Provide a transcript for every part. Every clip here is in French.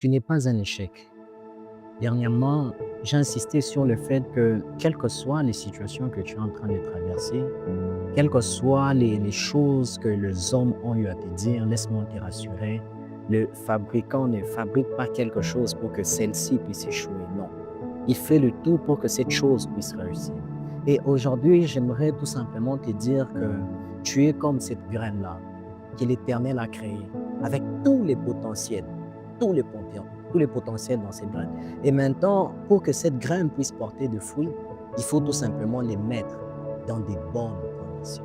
Tu n'es pas un échec. Dernièrement, j'ai insisté sur le fait que, quelles que soient les situations que tu es en train de traverser, quelles que soient les choses que les hommes ont eu à te dire, laisse-moi te rassurer, le fabricant ne fabrique pas quelque chose pour que celle-ci puisse échouer. Non. Il fait le tout pour que cette chose puisse réussir. Et aujourd'hui, j'aimerais tout simplement te dire que tu es comme cette graine-là que l'Éternel a créée, avec tous les potentiels, tous les potentiels, tous les potentiels dans cette graine. Et maintenant, pour que cette graine puisse porter de fruits, il faut tout simplement les mettre dans des bonnes conditions.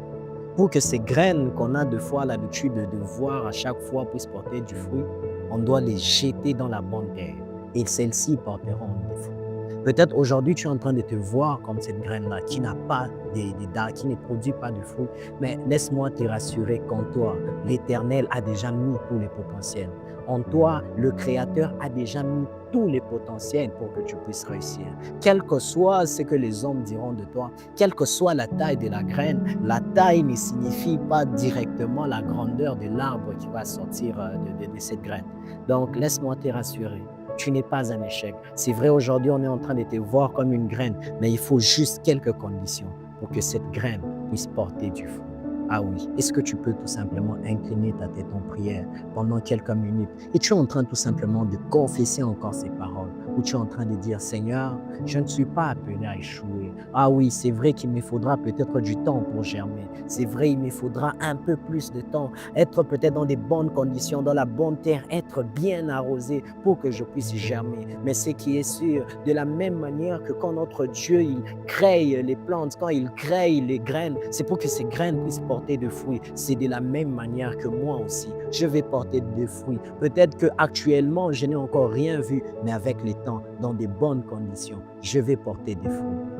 Pour que ces graines qu'on a de fois l'habitude de voir à chaque fois puissent porter du fruit, on doit les jeter dans la bonne terre et celles-ci porteront des fruits. Peut-être aujourd'hui, tu es en train de te voir comme cette graine-là qui n'a pas qui ne produit pas de fruits, mais laisse-moi te rassurer qu'en toi, l'Éternel a déjà mis tous les potentiels. En toi, le Créateur a déjà mis tous les potentiels pour que tu puisses réussir. Quel que soit ce que les hommes diront de toi, quelle que soit la taille de la graine, la taille ne signifie pas directement la grandeur de l'arbre qui va sortir de cette graine. Donc, laisse-moi te rassurer. Tu n'es pas un échec. C'est vrai, aujourd'hui, on est en train de te voir comme une graine, mais il faut juste quelques conditions pour que cette graine puisse porter du fruit. Ah oui, est-ce que tu peux tout simplement incliner ta tête en prière pendant quelques minutes et tu es en train tout simplement de confesser encore ces paroles ou tu es en train de dire, Seigneur, je ne suis pas appelé à échouer. Ah oui, c'est vrai qu'il me faudra peut-être du temps pour germer. C'est vrai, il me faudra un peu plus de temps, être peut-être dans des bonnes conditions, dans la bonne terre, être bien arrosé pour que je puisse germer. Mais ce qui est sûr, de la même manière que quand notre Dieu, il crée les plantes, quand il crée les graines, c'est pour que ces graines puissent porter de fruits. C'est de la même manière que moi aussi, je vais porter des fruits. Peut-être qu'actuellement, je n'ai encore rien vu, mais avec le temps, dans des bonnes conditions, je vais porter des fruits.